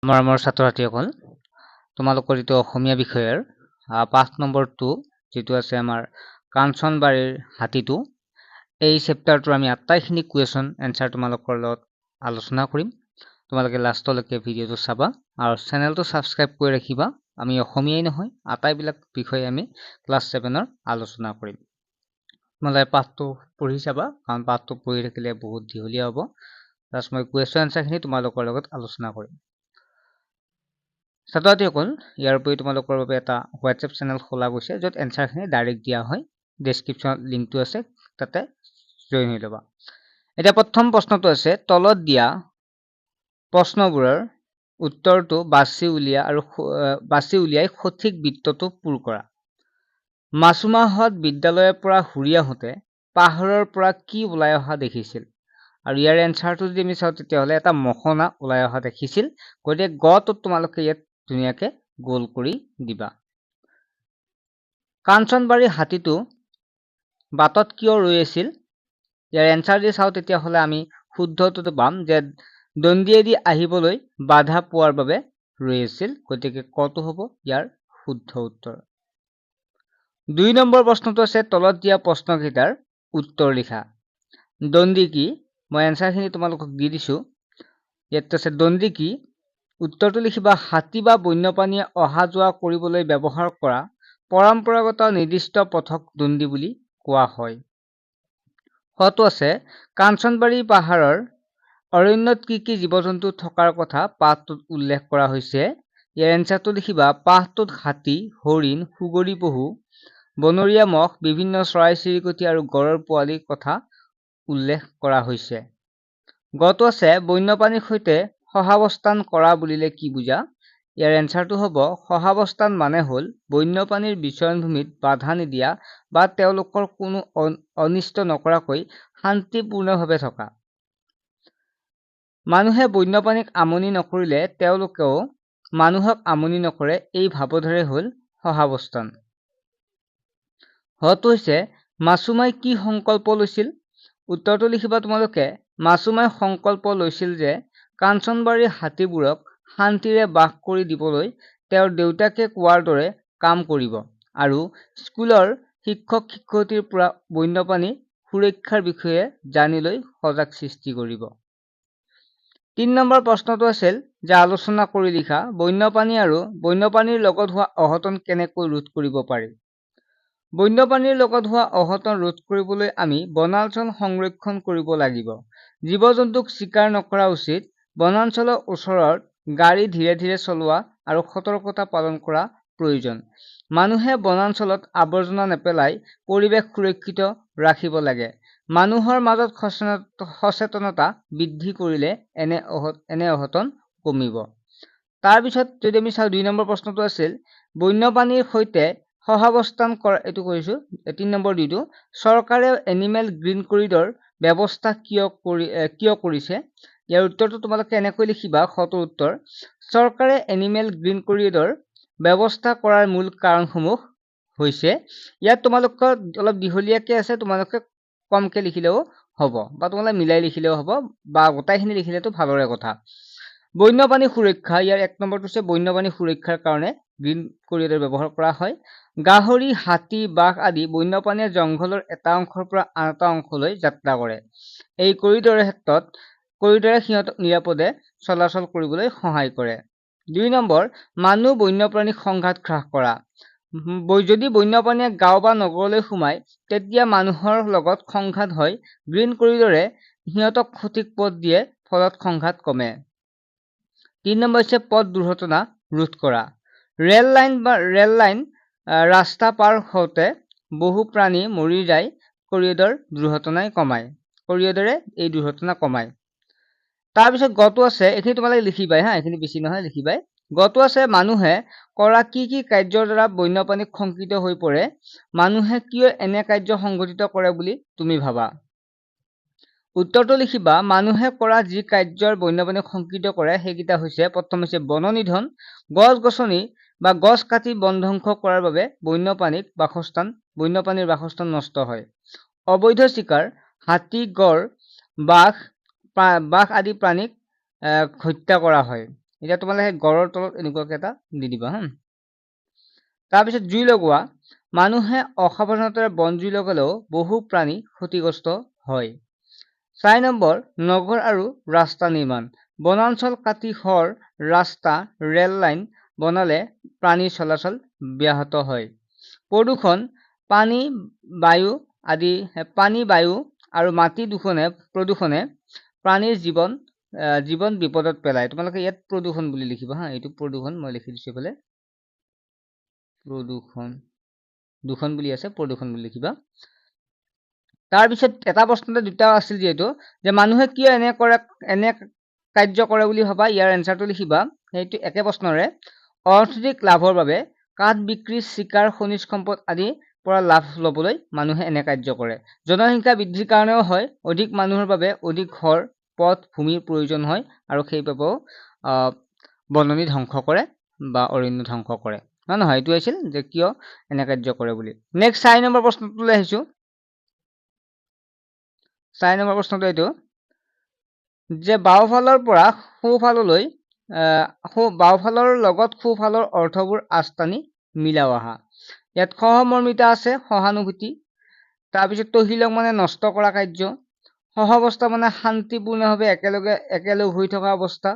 মৰমৰ ছাত্ৰ-ছাত্ৰীসকল, তোমালোকৰ যিটো অসমীয়া বিষয়ৰ পাঠ নম্বৰ 2 যিটো আছে আমাৰ কাঞ্চনবাৰীৰ হাতীটো, এই চেপ্টাৰটোৰ আমি আটাইখিনি কুৱেশ্যন এনচাৰ তোমালোকৰ লগত আলোচনা কৰিম। তোমালোকে লাষ্টলৈকে ভিডিঅ'টো চাবা আৰু চেনেলটো ছাবস্ক্ৰাইব কৰি ৰাখিবা। আমি অসমীয়াই নহয়, আটাইবিলাক বিষয়ে আমি ক্লাছ 7ৰ আলোচনা কৰিম। তোমালোকে পাঠটো পঢ়ি চাবা, কাৰণ পাঠটো পঢ়ি থাকিলে বহুত দীঘলীয়া হ'ব। প্লাছ মই কুৱেশ্যন এনচাৰখিনি তোমালোকৰ লগত আলোচনা কৰিম। ছাত্ৰ-ছাত্ৰীসকল, ইয়াৰ উপৰি তোমালোকৰ বাবে এটা হোৱাটছএপ চেনেল খোলা গৈছে, য'ত এনচাৰখিনি ডাইৰেক্ট দিয়া হয়। ডেছক্ৰিপশ্যনত লিংকটো আছে, তাতে জইন হৈ ল'বা। এতিয়া প্ৰথম প্ৰশ্নটো আছে, তলত দিয়া প্ৰশ্নবোৰৰ উত্তৰটো বাছি উলিয়াই সঠিক বৃত্তটো পূৰ কৰা। মাছুমাহঁত বিদ্যালয়ৰ পৰা ঘূৰি আহোঁতে পাহাৰৰ পৰা কি ওলাই অহা দেখিছিল? আৰু ইয়াৰ এনচাৰটো যদি আমি চাওঁ, তেতিয়াহ'লে এটা মহনা ওলাই অহা দেখিছিল। গতিকে গটোত তোমালোকে ইয়াত ধুনীয়াকে গোল কৰি দিবা। কাঞ্চনবাৰী হাতীটো বাটত কিয় ৰৈ আছিল? ইয়াৰ এনচাৰ যদি চাওঁ, তেতিয়াহ'লে আমি শুদ্ধটো পাম যে দণ্ডিয়েদি আহিবলৈ বাধা পোৱাৰ বাবে ৰৈ আছিল। গতিকে কটো হ'ব ইয়াৰ শুদ্ধ উত্তৰ। 2 নম্বৰ প্ৰশ্নটো আছে, তলত দিয়া প্ৰশ্নকেইটাৰ উত্তৰ লিখা। দণ্ডি কি? মই এনচাৰখিনি তোমালোকক দি দিছোঁ। ইয়াত আছে দণ্ডি কি? উত্তৰটো লিখিবা, হাতী বা বন্যপ্ৰাণীয়ে অহা যোৱা কৰিবলৈ ব্যৱহাৰ কৰা পৰম্পৰাগত নিৰ্দিষ্ট পথক দণ্ডি বুলি কোৱা হয়। হটো আছে, কাঞ্চনবাৰী পাহাৰৰ অৰণ্যত কি কি জীৱ-জন্তু থকাৰ কথা পাঠটোত উল্লেখ কৰা হৈছে? ইয়াৰ এনচাৰটো লিখিবা, পাঠটোত হাতী, হৰিণ, সুগৰি পহু, বনৰীয়া মহ, বিভিন্ন চৰাই-চিৰিকটি আৰু গড়ৰ পোৱালিৰ কথা উল্লেখ কৰা হৈছে। গটো আছে, বন্যপ্ৰাণীৰ সৈতে সহাৱস্থান কৰা বুলিলে কি বুজা? ইয়াৰ এনচাৰটো হ'ব, সহাৱস্থান মানে হ'ল বন্যপ্ৰাণীৰ বিচৰণভূমিত বাধা নিদিয়া বা তেওঁলোকৰ কোনো অনিষ্ট নকৰাকৈ শান্তিপূৰ্ণভাৱে থকা। মানুহে বন্যপ্ৰাণীক আমনি নকৰিলে তেওঁলোকেও মানুহক আমনি নকৰে, এই ভাৱধাৰাই হ'ল সহাৱস্থান। হটো হৈছে, মাছুমাই কি সংকল্প লৈছিল? উত্তৰটো লিখিবা তোমালোকে, মাছুমাই সংকল্প লৈছিল যে কাঞ্চনবাৰীৰ হাতীবোৰক শান্তিৰে বাস কৰি দিবলৈ তেওঁৰ দেউতাকে কোৱাৰ দৰে কাম কৰিব আৰু স্কুলৰ শিক্ষক-শিক্ষয়িত্ৰীৰ পৰা বন্যপ্ৰাণী সুৰক্ষাৰ বিষয়ে জানিলৈ সজাগ সৃষ্টি কৰিব। 3 নম্বৰ প্ৰশ্নটো আছিল যে আলোচনা কৰি লিখা, বন্যপ্ৰাণী আৰু বন্যপ্ৰাণীৰ লগত হোৱা অঘটন কেনেকৈ ৰোধ কৰিব পাৰি? বন্যপ্ৰাণীৰ লগত হোৱা অঘটন ৰোধ কৰিবলৈ আমি বনাঞ্চল সংৰক্ষণ কৰিব লাগিব। জীৱ-জন্তুক চিকাৰ নকৰা উচিত। বনাঞ্চলৰ ওচৰত গাড়ী ধীৰে ধীৰে চলোৱা আৰু সতৰ্কতা পালন কৰা প্ৰয়োজন। মানুহে বনাঞ্চলত আৱৰ্জনা নেপেলাই পৰিৱেশ সুৰক্ষিত ৰাখিব লাগে। মানুহৰ মাজত সচেতনতা বৃদ্ধি কৰিলে এনে অঘটন কমিব। তাৰপিছত যদি আমি চাওঁ, 2 নম্বৰ প্ৰশ্নটো আছিল, বন্যপ্ৰাণীৰ সৈতে সহাৱস্থান কৰা, এইটো কৰিছোঁ 3 নম্বৰ দিটো, চৰকাৰে এনিমেল গ্ৰীণ কৰিডৰ ব্যৱস্থা কিয় কৰিছে? ইয়াৰ উত্তৰটো তোমালোকে এনেকৈ লিখিবা, সটোৰ উত্তৰ, চৰকাৰে এনিমেল গ্ৰীণ কৰিডৰ ব্যৱস্থা কৰাৰ মূল কাৰণসমূহ হৈছে, ইয়াত তোমালোকৰ অলপ দীঘলীয়াকৈ আছে, তোমালোকে কমকৈ লিখিলেও হ'ব বা তোমালোকে মিলাই লিখিলেও হ'ব বা গোটাইখিনি লিখিলেতো ভালৰে কথা। বন্যপ্ৰাণী সুৰক্ষা, ইয়াৰ 1 নম্বৰটো হৈছে বন্যপ্ৰাণী সুৰক্ষাৰ কাৰণে গ্ৰীণ কৰিডৰ ব্যৱহাৰ কৰা হয়। গাহৰি, হাতী, বাঘ আদি বন্যপ্ৰাণীয়ে জংঘলৰ এটা অংশৰ পৰা আন এটা অংশলৈ যাত্ৰা কৰে। এই কৰিডৰে সিহঁতক নিৰাপদে চলাচল কৰিবলৈ সহায় কৰে। 2 নম্বৰ, মানুহ বন্যপ্ৰাণীক সংঘাত হ্ৰাস কৰা। যদি বন্যপ্ৰাণীয়ে গাঁও বা নগৰলৈ সোমায়, তেতিয়া মানুহৰ লগত সংঘাত হয়। গ্ৰীণ কৰিডৰে সিহঁতক সঠিক পথ দিয়ে, ফলত সংঘাত কমে। 3 নম্বৰ হৈছে পথ দুৰ্ঘটনা ৰোধ কৰা। ৰেল লাইন ৰাস্তা পাৰ হওঁতে বহু প্ৰাণী মৰি যায়, কৰিডৰে এই দুৰ্ঘটনা কমায়। তাৰপিছত গটো আছে, এইখিনি তোমালোকে লিখিবাই হা, এইখিনি বেছি নহয়, লিখিবাই। গটো আছে, মানুহে কৰা কি কি কাৰ্যৰ দ্বাৰা বন্যপ্ৰাণীক শংকিত হৈ পৰে? মানুহে কিয় এনে কাৰ্য সংঘটিত কৰে বুলি তুমি ভাবা? উত্তৰটো লিখিবা, মানুহে কৰা যি কাৰ্যৰ বন্যপ্ৰাণীক শংকিত কৰে সেইকেইটা হৈছে, প্ৰথম হৈছে বননিধন, গছ-গছনি বা গছ কাটি বন ধ্বংস কৰাৰ বাবে বন্যপ্ৰাণীৰ বাসস্থান নষ্ট হয়। অবৈধ চিকাৰ, হাতী, গড়, বাঘ আদি প্ৰাণীক হত্যা কৰা হয়। এতিয়া তোমালোকে গড়ৰ তলত এনেকুৱাকৈ এটা দি দিবা হা। তাৰপিছত জুই লগোৱা। মানুহে অসাৱধানতাৰে বন জুই লগালেও বহু প্ৰাণী ক্ষতিগ্ৰস্ত হয়। 4 নম্বৰ, নগৰ আৰু ৰাস্তা নিৰ্মাণ। বনাঞ্চল কাটি ঘৰ, ৰাস্তা, ৰেল লাইন বনালে প্ৰাণীৰ চলাচল ব্যাহত হয়। প্ৰদূষণ, পানী, বায়ু আৰু মাটি প্ৰদূষণে প্ৰাণীৰ জীৱন বিপদত পেলায়। তোমালোকে ইয়াত প্ৰদূষণ বুলি লিখিবা হা। এইটো প্ৰদূষণ মই লিখি দিছো এইফালে। দূষণ বুলি আছে, প্ৰদূষণ বুলি লিখিবা। তাৰপিছত এটা প্ৰশ্নতে দুটা আছিল যিহেতু, যে মানুহে কিয় এনে কাৰ্য কৰে বুলি ভাবা, ইয়াৰ এনচাৰটো লিখিবা। সেইটো একে প্ৰশ্নৰে অৰ্থনৈতিক লাভৰ বাবে কাঠ বিক্ৰী, চিকাৰ, খনিজ সম্পদ আদিৰ পৰা লাভ ল'বলৈ মানুহে এনে কাৰ্য কৰে। জনসংখ্যা বৃদ্ধিৰ কাৰণেও হয়। অধিক মানুহৰ বাবে অধিক ঘৰ, পথ, ভূমিৰ প্ৰয়োজন হয় আৰু সেইবাবেও বননি ধ্বংস কৰে বা অৰণ্য ধ্বংস কৰে। নহয়, এইটো আছিল যে কিয় এনে কাৰ্য কৰে বুলি। নেক্সট 4 নম্বৰ প্ৰশ্নটোলৈ আহিছো। 4 নম্বৰ প্ৰশ্নটো এইটো, যে বাওঁফালৰ পৰা সোঁফাললৈ বাওঁফালৰ লগত সোঁফালৰ অৰ্থবোৰ আঁচটানি মিলাও আহা। ইয়াত সহমৰ্মিতা আছে, সহানুভূতি। তাৰপিছত তহিলং মানে নষ্ট কৰা কাৰ্য। সহাৱস্থা মানে শান্তিপূৰ্ণভাৱে একেলগ হৈ থকা অৱস্থা।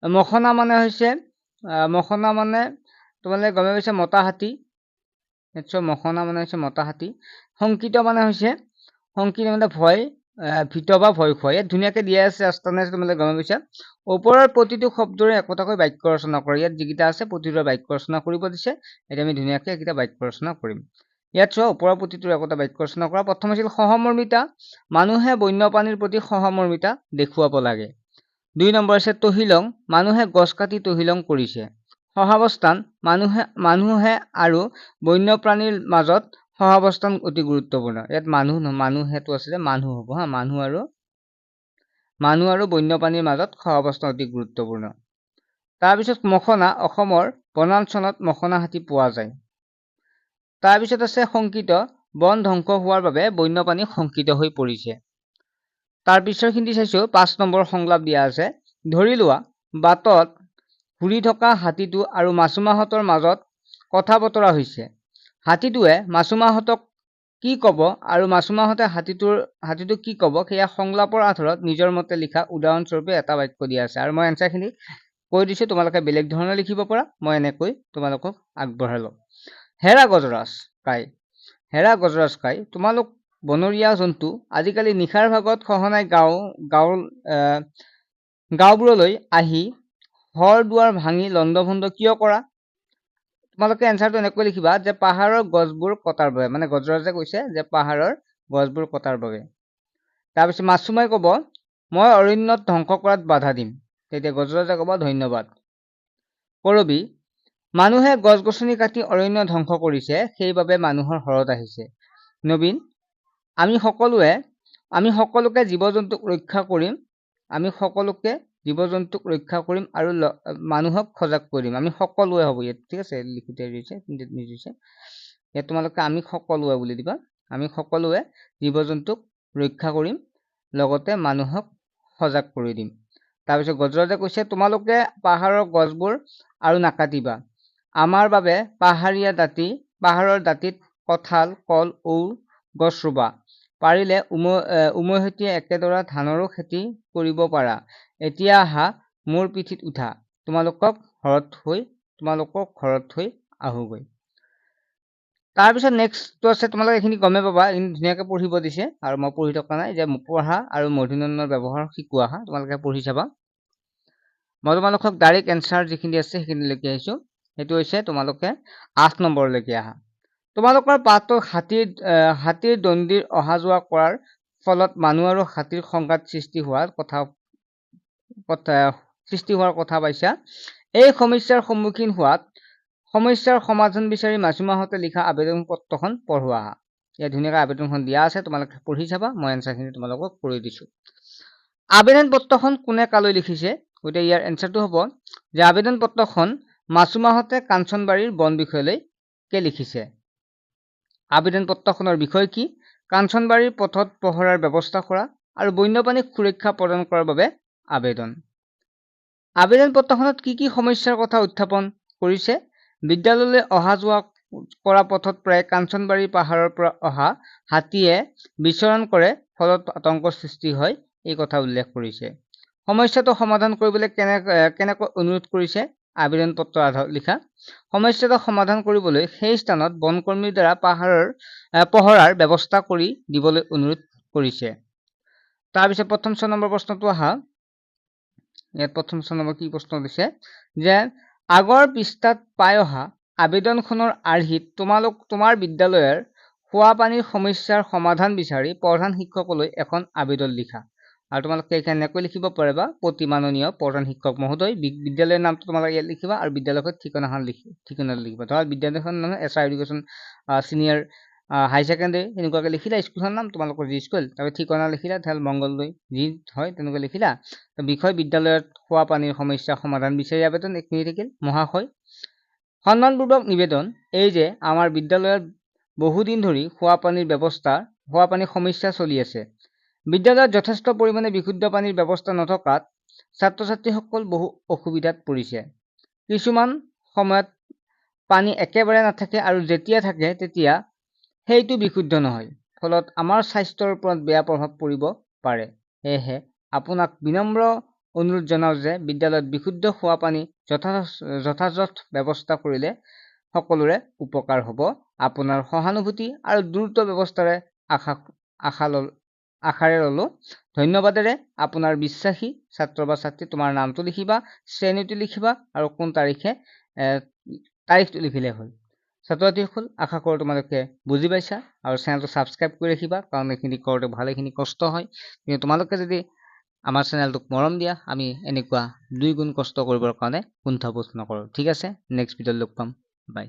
মখনা মানে তোমালোকে গমে পাইছা মতা হাতী। নিশ্চয় মখনা মানে হৈছে মতা হাতী। শংকিত মানে ভয়, ভীত বা ভয় খোৱা। ইয়াত ধুনীয়াকৈ দিয়া আছে আস্তানে, তোমালোকে গমে পাইছা। ওপৰৰ প্ৰতিটো শব্দৰে একোটাকৈ বাক্য ৰচনা কৰে। ইয়াত যিকেইটা আছে প্ৰতিটোৰে বাক্য ৰচনা কৰিব দিছে। এতিয়া আমি ধুনীয়াকৈ এইকেইটা বাক্য ৰচনা কৰিম। ইয়াত চোৱা, ওপৰৰ প্ৰতিটোৰে একোটা বাক্য ৰচনা কৰা। প্ৰথম আছিল সহমৰ্মিতা। মানুহে বন্যপ্ৰাণীৰ প্ৰতি সহমৰ্মিতা দেখুৱাব লাগে। 2 নম্বৰ আছে তহিলং। মানুহে গছ কাটি তহিলং কৰিছে। সহাৱস্থান। মানুহে আৰু বন্যপ্ৰাণীৰ মাজত সহাৱস্থান অতি গুৰুত্বপূৰ্ণ। ইয়াত মানুহেটো আছিলে মানুহ হ'ব হা। মানুহ আৰু বন্যপ্ৰাণীৰ মাজত সহাৱস্থান অতি গুৰুত্বপূৰ্ণ। তাৰপিছত মখনা। অসমৰ বনাঞ্চলত মখনা হাতী পোৱা যায়। তাৰপিছত আছে শংকিত। বন ধ্বংস হোৱাৰ বাবে বন্যপ্ৰাণী শংকিত হৈ পৰিছে। তাৰপিছৰখিনি চাইছো 5 নম্বৰ সংলাপ দিয়া আছে। ধৰি লোৱা, বাটত ঘূৰি থকা হাতীটো আৰু মাছুমাহঁতৰ মাজত কথা বতৰা হৈছে। হাতীটোৱে মাছুমাহঁতক কি ক'ব আৰু মাছুমাহঁতে হাতীটোক কি ক'ব, সেয়া সংলাপৰ আধাৰত নিজৰ মতে লিখা। উদাহৰণস্বৰূপে এটা বাক্য দিয়া আছে আৰু মই এনচাৰখিনি কৈ দিছো, তোমালোকে বেলেগ ধৰণে লিখিব পৰা। মই এনেকৈ তোমালোকক আগবঢ়াই লওঁ। হেৰা গজৰাজ কাই। তোমালোক বনৰীয়া জন্তু আজিকালি নিশাৰ ভাগত সঘনাই গাঁওবোৰলৈ আহি ঘৰ দুৱাৰ ভাঙি লণ্ডভণ্ড কিয় কৰা? তোমালোকে এনচাৰটো এনেকৈ লিখিবা, যে পাহাৰৰ গছবোৰ কটাৰ বাবে। মানে গজৰাজে কৈছে যে পাহাৰৰ গছবোৰ কটাৰ বাবে। তাৰপিছত মাছুমাই ক'ব, মই অৰণ্যত ধ্বংস কৰাত বাধা দিম। তেতিয়া গজৰাজে ক'ব, ধন্যবাদ। কৰবী, মানুহে গছ গছনি কাটি অৰণ্য ধ্বংস কৰিছে, সেইবাবে মানুহৰ হৰত আহিছে। নবীন, আমি সকলোকে জীৱ জন্তুক ৰক্ষা কৰিম। আৰু মানুহক সজাগ কৰিম। আমি সকলোৱে হ'ব ইয়াত, ঠিক আছে। লিখোতে নিদিছে ইয়াত, তোমালোকে আমি সকলোৱে বুলি দিবা। আমি সকলোৱে জীৱ জন্তুক ৰক্ষা কৰিম, লগতে মানুহক সজাগ কৰি দিম। তাৰপিছত গজৰাজে কৈছে, তোমালোকে পাহাৰৰ গছবোৰ আৰু নাকাটিবা। আমাৰ বাবে পাহাৰৰ দাঁতিত কঁঠাল, কল, ঔৰ গছ ৰুবা। পাৰিলে উমৈহতীয়া একেডৰা ধানৰো খেতি কৰিব পাৰা। এতিয়া আহা, মোৰ পিঠিত উঠা, তোমালোকক ঘৰত থৈ আহোগৈ। তাৰপিছত নেক্সটটো আছে, তোমালোকে এইখিনি গমে পাবা। এইখিনি ধুনীয়াকৈ পঢ়িব দিছে আৰু মই পঢ়ি থকা নাই, যে পঢ়া আৰু মূৰ্ধন্যৰ ব্যৱহাৰ শিকোৱা হা। তোমালোকে পঢ়ি চাবা। মই তোমালোকক ডাইৰেক্ট এনচাৰ যিখিনি আছে সেইখিনি লিখি আহিছো। সেইটো হৈছে তোমালোকে 8 নম্বৰলৈকে আহা। তোমালোকৰ পাঠটো হাতীৰ দণ্ডিৰ অহা যোৱা কৰাৰ ফলত মানুহ আৰু হাতীৰ সংঘাত সৃষ্টি হোৱাৰ কথা পাইছা। এই সমস্যাৰ সন্মুখীন হোৱাত সমস্যাৰ সমাধান বিচাৰি মাছুমাহঁতে লিখা আবেদন পত্ৰখন পঢ়োৱা আহা। ইয়াত ধুনীয়াকৈ আবেদনখন দিয়া আছে, তোমালোকে পঢ়ি চাবা। মই এনচাৰখিনি তোমালোকক কৰি দিছো। আবেদন পত্ৰখন কোনে কালৈ লিখিছে? গতিকে ইয়াৰ এনচাৰটো হ'ব যে আবেদন পত্ৰখন মাছুমাহঁতে কাঞ্চনবাৰীৰ বন বিষয়ালয়কে লিখিছে। আবেদন পত্ৰখনৰ বিষয় কি? কাঞ্চনবাৰীৰ পথত পহৰাৰ ব্যৱস্থা কৰা আৰু বন্যপ্ৰাণীক সুৰক্ষা প্ৰদান কৰাৰ বাবে আবেদন। আবেদন পত্ৰখনত কি সমস্যাৰ কথা উত্থাপন কৰিছে? বিদ্যালয়লৈ অহা যোৱা কৰা পথত প্ৰায় কাঞ্চনবাৰী পাহাৰৰ পৰা অহা হাতীয়ে বিচৰণ কৰে, ফলত আতংকৰ সৃষ্টি হয়, এই কথা উল্লেখ কৰিছে। সমস্যাটো সমাধান কৰিবলৈ কেনেকৈ অনুৰোধ কৰিছে আবেদন পত্ৰ আধাৰত লিখা? সমস্যাটো সমাধান কৰিবলৈ সেই স্থানত বনকৰ্মীৰ দ্বাৰা পহৰাৰ ব্যৱস্থা কৰি দিবলৈ অনুৰোধ কৰিছে। তাৰপিছত প্ৰথম 6 নম্বৰ প্ৰশ্নটো আহা। ইয়াত প্ৰথম 6 নম্বৰ কি প্ৰশ্ন দিছে যে আগৰ পৃষ্ঠাত পাই অহা আবেদনখনৰ আৰ্হিত তোমাৰ বিদ্যালয়ৰ খোৱা পানীৰ সমস্যাৰ সমাধান বিচাৰি প্ৰধান শিক্ষকলৈ এখন আবেদন লিখা। আৰু তোমালোকে কেনেকৈ লিখিব পাৰিবা? প্ৰতিমাননীয় প্ৰধান শিক্ষক মহোদয়, বিদ্যালয়ৰ নামটো তোমালোকে ইয়াত লিখিবা আৰু বিদ্যালয়ৰ ঠিকনাটো লিখিবা। ধৰা বিদ্যালয়খন নাম SR এডুকেশ্যন চিনিয়ৰ হাই ছেকেণ্ডেৰী এনেকুৱাকৈ লিখিলা, স্কুলখনৰ নাম তোমালোকৰ যি স্কুল, তাৰপিছত ঠিকনা লিখিলা, ধৰা মংগলদৈ যি হয় তেনেকৈ লিখিলা। বিষয় বিদ্যালয়ত খোৱা পানীৰ সমস্যা সমাধান বিচাৰি আবেদন, এইখিনি থাকিল। মহাশয়, সন্মানপূৰ্বক নিবেদন এই যে আমাৰ বিদ্যালয়ত বহুদিন ধৰি খোৱা পানীৰ সমস্যা চলি আছে। বিদ্যালয়ত যথেষ্ট পৰিমাণে বিশুদ্ধ পানীৰ ব্যৱস্থা নথকাত ছাত্ৰ ছাত্ৰীসকল বহু অসুবিধাত পৰিছে। কিছুমান সময়ত পানী একেবাৰে নাথাকে আৰু যেতিয়া থাকে তেতিয়া সেইটো বিশুদ্ধ নহয়, ফলত আমাৰ স্বাস্থ্যৰ ওপৰত বেয়া প্ৰভাৱ পৰিব পাৰে। সেয়েহে আপোনাক বিনম্ৰ অনুৰোধ জনাওঁ যে বিদ্যালয়ত বিশুদ্ধ খোৱা পানী যথাযথ ব্যৱস্থা কৰিলে সকলোৰে উপকাৰ হ'ব। আপোনাৰ সহানুভূতি আৰু দ্ৰুত ব্যৱস্থাৰে আশাৰে ল'লো। ধন্যবাদেৰে আপোনাৰ বিশ্বাসী ছাত্ৰ বা ছাত্ৰী। তোমাৰ নামটো লিখিবা, শ্ৰেণীটো লিখিবা আৰু কোন তাৰিখটো লিখিলে হ'ল। ছাত্ৰ ছাত্ৰীসকল, আশা কৰোঁ তোমালোকে বুজি পাইছা আৰু চেনেলটো ছাবস্ক্ৰাইব কৰি ৰাখিবা, কাৰণ এইখিনি কৰোঁতে ভালেখিনি কষ্ট হয়। কিন্তু তোমালোকে যদি আমাৰ চেনেলটোক মৰম দিয়া, আমি এনেকুৱা 2 গুণ কষ্ট কৰিবৰ কাৰণে কুণ্ঠাবোধ নকৰোঁ। ঠিক আছে, নেক্সট ভিডিঅ'ত লগ পাম। বাই।